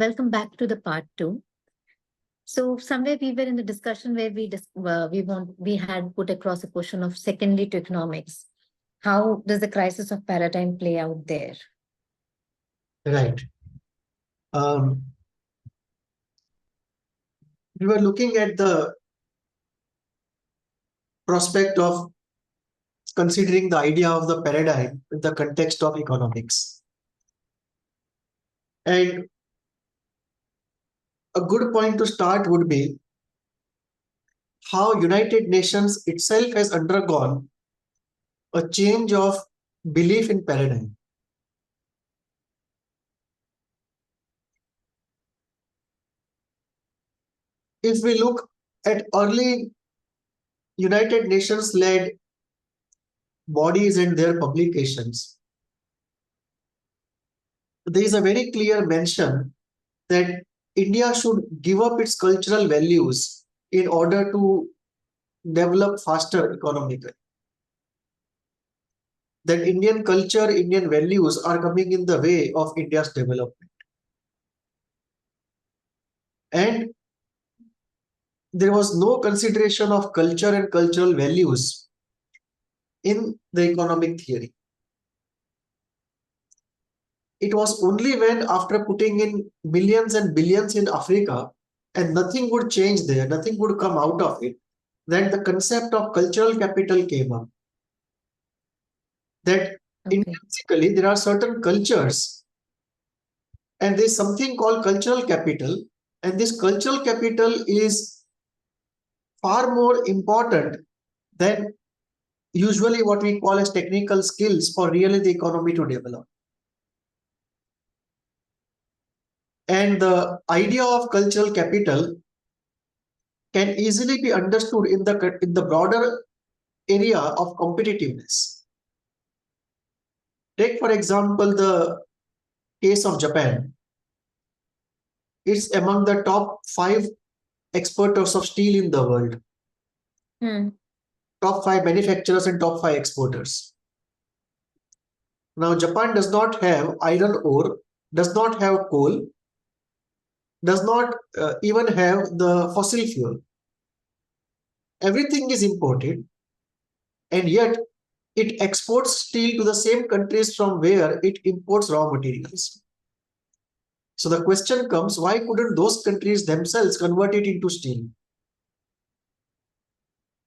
Welcome back to the part two. So somewhere we were in the discussion where we had put across a question of secondary to economics. How does the crisis of paradigm play out there? Right. We were looking at the prospect of considering the idea of the paradigm in the context of economics. And a good point to start would be how United Nations itself has undergone a change of belief in paradigm. If we look at early United Nations-led bodies and their publications, there is a very clear mention that India should give up its cultural values in order to develop faster economically. That Indian culture, Indian values are coming in the way of India's development. And there was no consideration of culture and cultural values in the economic theory. It was only when, after putting in millions and billions in Africa and nothing would change there, nothing would come out of it, that the concept of cultural capital came up. That intrinsically there are certain cultures and there's something called cultural capital, and this cultural capital is far more important than usually what we call as technical skills for really the economy to develop. And the idea of cultural capital can easily be understood in the broader area of competitiveness. Take, for example, the case of Japan. It's among the top 5 exporters of steel in the world. Top 5 manufacturers and top 5 exporters. Now, Japan does not have iron ore, does not have coal, does not even have the fossil fuel. Everything is imported, and yet it exports steel to the same countries from where it imports raw materials. So the question comes, why couldn't those countries themselves convert it into steel?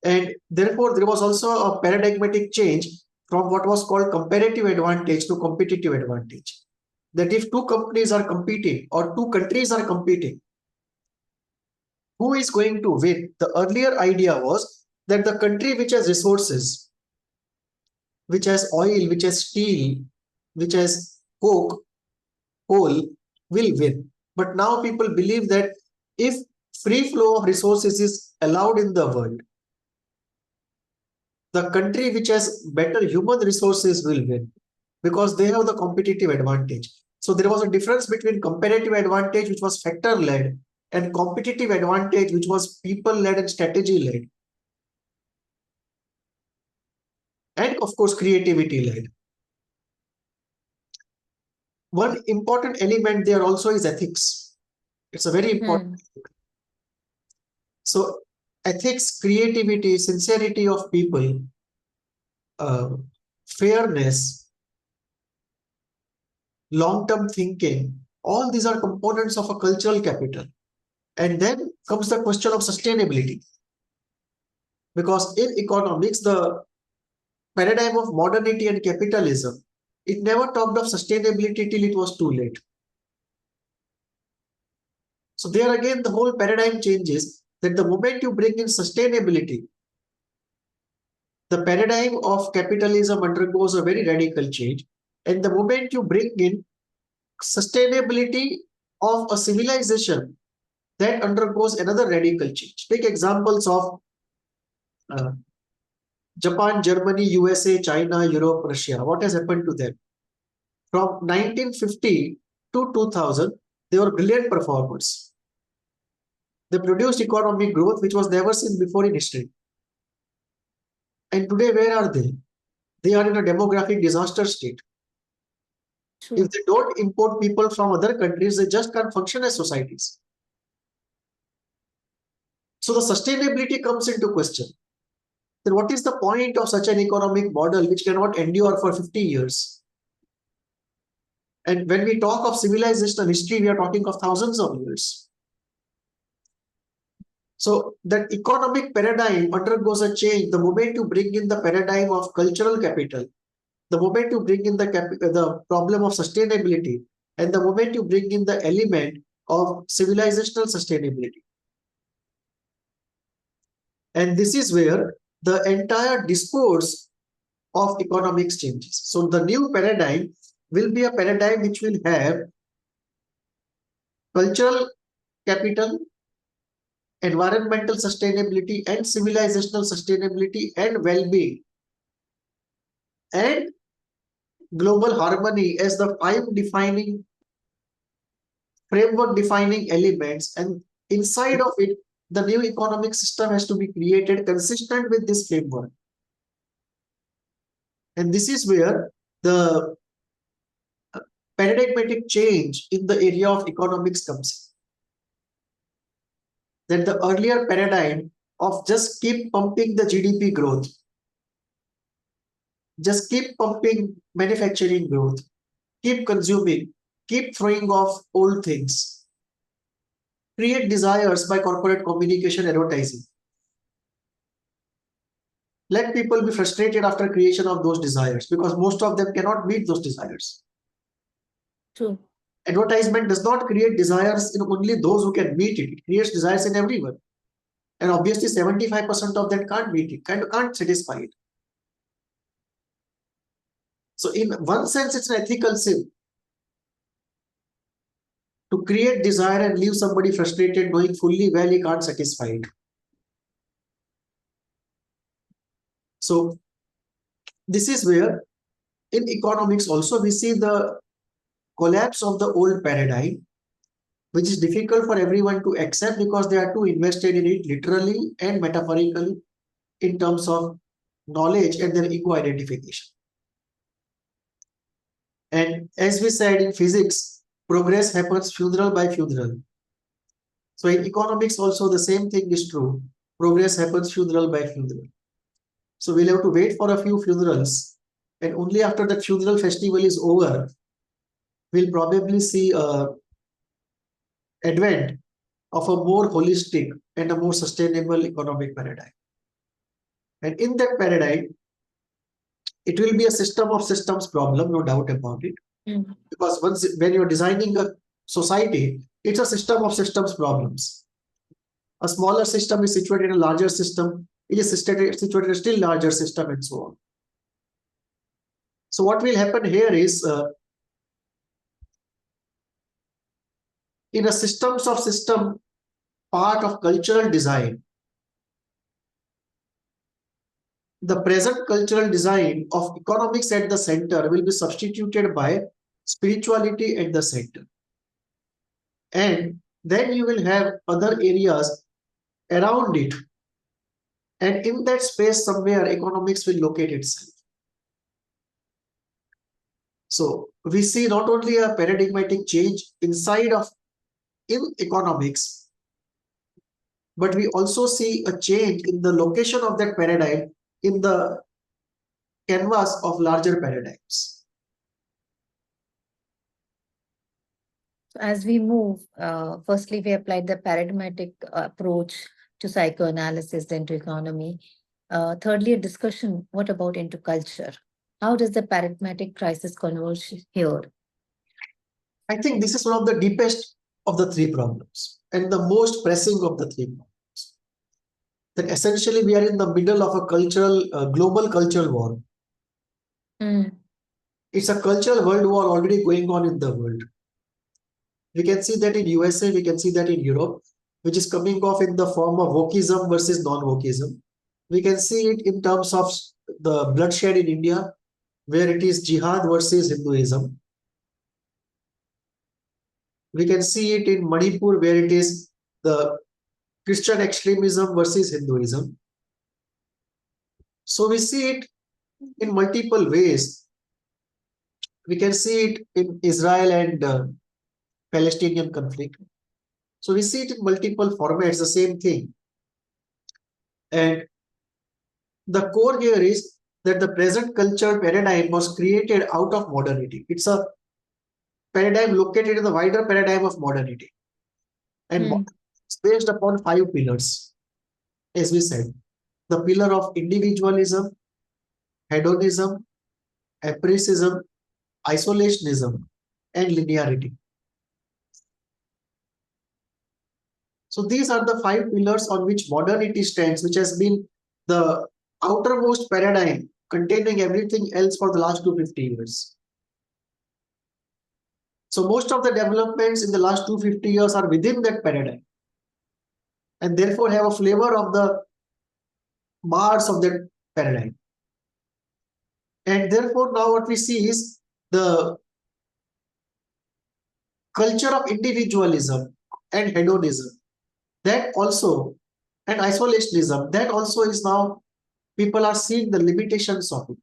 And therefore, there was also a paradigmatic change from what was called comparative advantage to competitive advantage. That if two companies are competing or two countries are competing, who is going to win? The earlier idea was that the country which has resources, which has oil, which has steel, which has coal, will win. But now people believe that if free flow of resources is allowed in the world, the country which has better human resources will win because they have the competitive advantage. So there was a difference between comparative advantage, which was factor-led, and competitive advantage, which was people-led and strategy-led. And of course, creativity-led. One important element there also is ethics. It's a very important. So ethics, creativity, sincerity of people, fairness, long-term thinking, all these are components of a cultural capital. And then comes the question of sustainability. Because in economics, the paradigm of modernity and capitalism, it never talked of sustainability till it was too late. So there again, the whole paradigm changes, that the moment you bring in sustainability, the paradigm of capitalism undergoes a very radical change. And the moment you bring in sustainability of a civilization, that undergoes another radical change. Take examples of Japan, Germany, USA, China, Europe, Russia. What has happened to them? From 1950 to 2000, they were brilliant performers. They produced economic growth which was never seen before in history. And today, where are they? They are in a demographic disaster state. True. If they don't import people from other countries, they just can't function as societies. So the sustainability comes into question. Then what is the point of such an economic model which cannot endure for 50 years? And when we talk of civilizational history, we are talking of thousands of years. So that economic paradigm undergoes a change the moment you bring in the paradigm of cultural capital, the moment you bring in the problem of sustainability, and the moment you bring in the element of civilizational sustainability. And this is where the entire discourse of economics changes. So the new paradigm will be a paradigm which will have cultural capital, environmental sustainability, and civilizational sustainability, and well-being, and global harmony as the framework defining elements. And inside of it, the new economic system has to be created consistent with this framework. And this is where the paradigmatic change in the area of economics comes in. That the earlier paradigm of just keep pumping the GDP growth, just keep pumping manufacturing growth, keep consuming, keep throwing off old things, create desires by corporate communication, advertising. Let people be frustrated after creation of those desires because most of them cannot meet those desires. True. Advertisement does not create desires in only those who can meet it. It creates desires in everyone. And obviously 75% of them can't meet it, can't satisfy it. So in one sense, it's an ethical sin to create desire and leave somebody frustrated knowing fully well he can't satisfy it. So this is where in economics also we see the collapse of the old paradigm, which is difficult for everyone to accept because they are too invested in it literally and metaphorically in terms of knowledge and their ego identification. And as we said in physics, progress happens funeral by funeral. So in economics also the same thing is true. Progress happens funeral by funeral. So we'll have to wait for a few funerals, and only after the funeral festival is over, we'll probably see a advent of a more holistic and a more sustainable economic paradigm. And in that paradigm, it will be a system of systems problem, no doubt about it. Because when you're designing a society, it's a system of systems problems. A smaller system is situated in a larger system, it is situated in a still larger system, and so on. So what will happen here is, in a systems of system part of cultural design, the present cultural design of economics at the center will be substituted by spirituality at the center. And then you will have other areas around it. And in that space somewhere economics will locate itself. So we see not only a paradigmatic change in economics, but we also see a change in the location of that paradigm in the canvas of larger paradigms. So as we move, firstly, we applied the paradigmatic approach to psychoanalysis, then to economy. Thirdly, a discussion, what about into culture? How does the paradigmatic crisis converge here? I think this is one of the deepest of the three problems and the most pressing of the three problems. That essentially we are in the middle of a global cultural war. It's a cultural world war already going on in the world. We can see that in USA, we can see that in Europe, which is coming off in the form of wokeism versus non-wokeism. We can see it in terms of the bloodshed in India, where it is jihad versus Hinduism. We can see it in Manipur, where it is the Christian extremism versus Hinduism. So we see it in multiple ways. We can see it in Israel and Palestinian conflict. So we see it in multiple formats, the same thing. And the core here is that the present culture paradigm was created out of modernity. It's a paradigm located in the wider paradigm of modernity. And it's based upon 5 pillars, as we said. The pillar of individualism, hedonism, empiricism, isolationism, and linearity. So these are the 5 pillars on which modernity stands, which has been the outermost paradigm containing everything else for the last 250 years. So most of the developments in the last 250 years are within that paradigm, and therefore have a flavor of the Mars of that paradigm. And therefore now what we see is the culture of individualism and hedonism, that also, and isolationism, that also is now, people are seeing the limitations of it,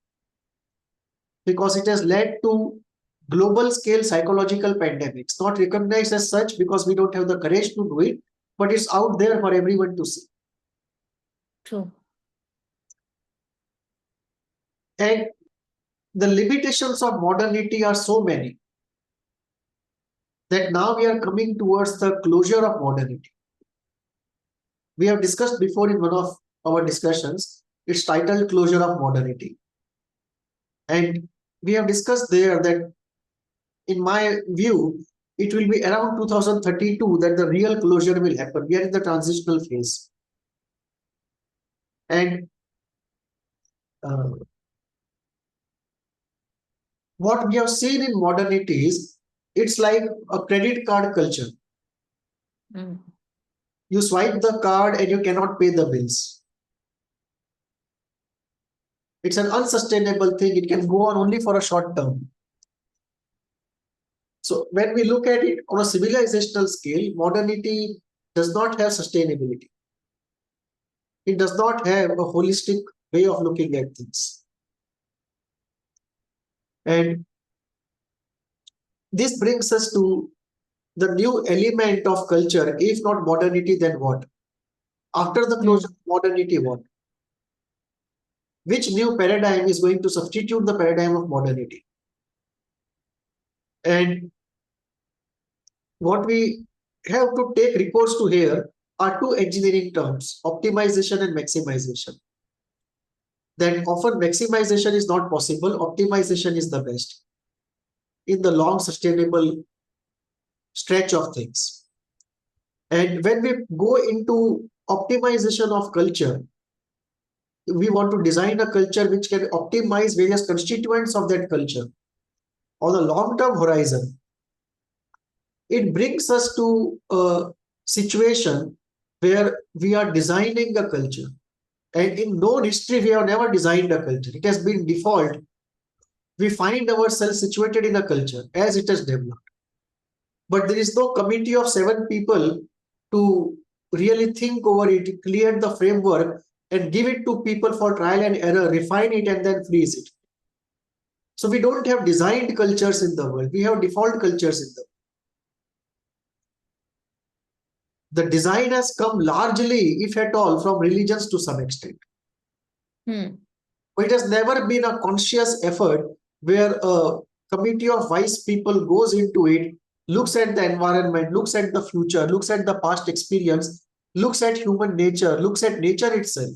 because it has led to global scale psychological pandemics, not recognized as such because we don't have the courage to do it, but it's out there for everyone to see. True. And the limitations of modernity are so many that now we are coming towards the closure of modernity. We have discussed before in one of our discussions, it's titled Closure of Modernity. And we have discussed there that, in my view, it will be around 2032 that the real closure will happen. We are in the transitional phase. And what we have seen in modernity is, it's like a credit card culture. You swipe the card and you cannot pay the bills. It's an unsustainable thing. It can go on only for a short term. So when we look at it on a civilizational scale, modernity does not have sustainability. It does not have a holistic way of looking at things. And this brings us to the new element of culture. If not modernity, then what? After the closure of modernity, what? Which new paradigm is going to substitute the paradigm of modernity? And what we have to take recourse to here are 2 engineering terms, optimization and maximization. Then often maximization is not possible, optimization is the best in the long sustainable stretch of things. And when we go into optimization of culture, we want to design a culture which can optimize various constituents of that culture on a long-term horizon. It brings us to a situation where we are designing a culture. And in known history, we have never designed a culture. It has been default. We find ourselves situated in a culture as it has developed. But there is no committee of 7 people to really think over it, clear the framework, and give it to people for trial and error, refine it, and then freeze it. So we don't have designed cultures in the world. We have default cultures in the world. The design has come largely, if at all, from religions to some extent. But it has never been a conscious effort where a committee of wise people goes into it, looks at the environment, looks at the future, looks at the past experience, looks at human nature, looks at nature itself,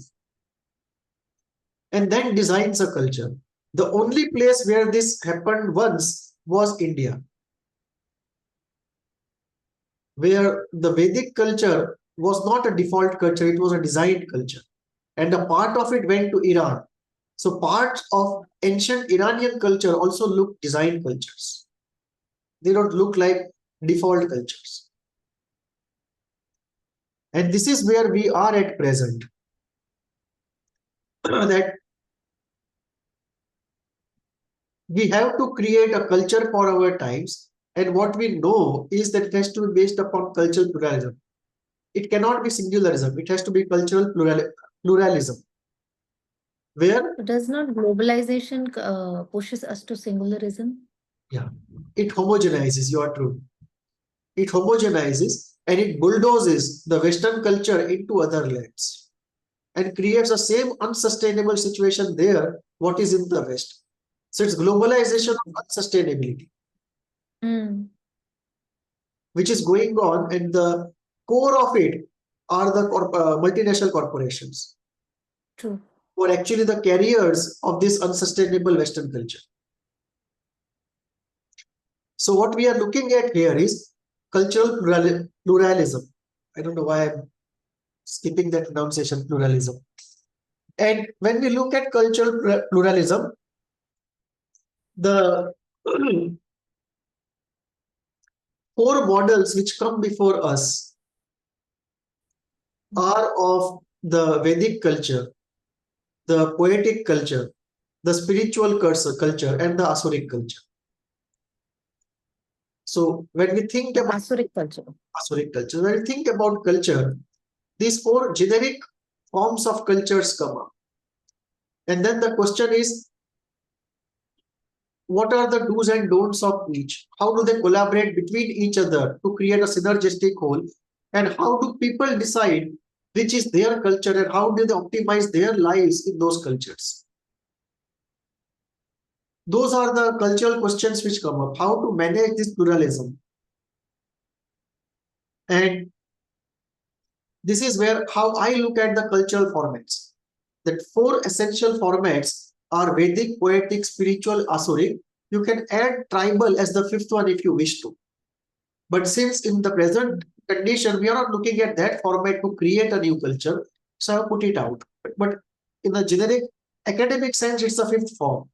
and then designs a culture. The only place where this happened once was India, where the Vedic culture was not a default culture, it was a designed culture. And a part of it went to Iran. So parts of ancient Iranian culture also look designed cultures. They don't look like default cultures. And this is where we are at present. That we have to create a culture for our times. And what we know is that it has to be based upon cultural pluralism. It cannot be singularism. It has to be cultural pluralism. Where does not globalization pushes us to singularism? Yeah, it homogenizes, you are true. It homogenizes and it bulldozes the Western culture into other lands and creates the same unsustainable situation there, what is in the West. So it's globalization of unsustainability, which is going on, and the core of it are the multinational corporations. True. Who are actually the carriers of this unsustainable Western culture. So what we are looking at here is cultural pluralism. I don't know why I'm skipping that pronunciation, pluralism. And when we look at cultural pluralism, the four models which come before us are of the Vedic culture, the poetic culture, the spiritual culture, and the Asuric culture. So when we think about Asuric culture, when we think about culture, these four generic forms of cultures come up. And then the question is, what are the do's and don'ts of each? How do they collaborate between each other to create a synergistic whole? And how do people decide which is their culture and how do they optimize their lives in those cultures? Those are the cultural questions which come up. How to manage this pluralism? And this is where how I look at the cultural formats. That four essential formats are Vedic, poetic, spiritual, Asuric. You can add tribal as the fifth one if you wish to. But since in the present condition, we are not looking at that format to create a new culture, so I put it out. But in a generic academic sense, it's a fifth form.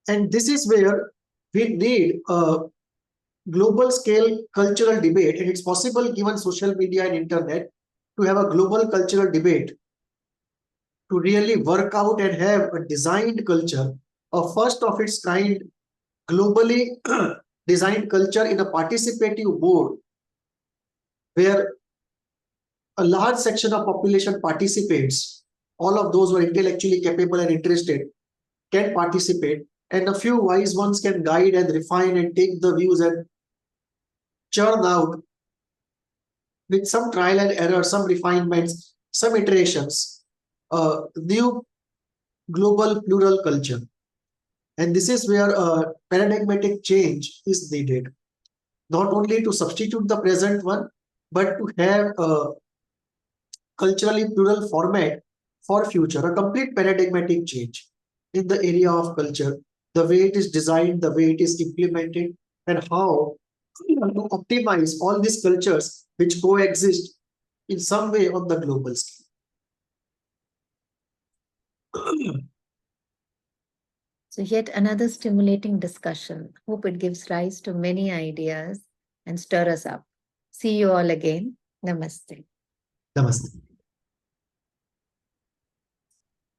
And this is where we need a global scale cultural debate, and it's possible given social media and internet to have a global cultural debate to really work out and have a designed culture, a first of its kind globally designed culture in a participative mode where a large section of population participates, all of those who are intellectually capable and interested can participate, and a few wise ones can guide and refine and take the views and churn out with some trial and error, some refinements, some iterations, new global plural culture. And this is where a paradigmatic change is needed, not only to substitute the present one, but to have a culturally plural format for future, a complete paradigmatic change in the area of culture, the way it is designed, the way it is implemented, and how to optimize all these cultures which coexist in some way on the global scale. So yet another stimulating discussion. Hope it gives rise to many ideas and stir us up. See you all again. Namaste. Namaste.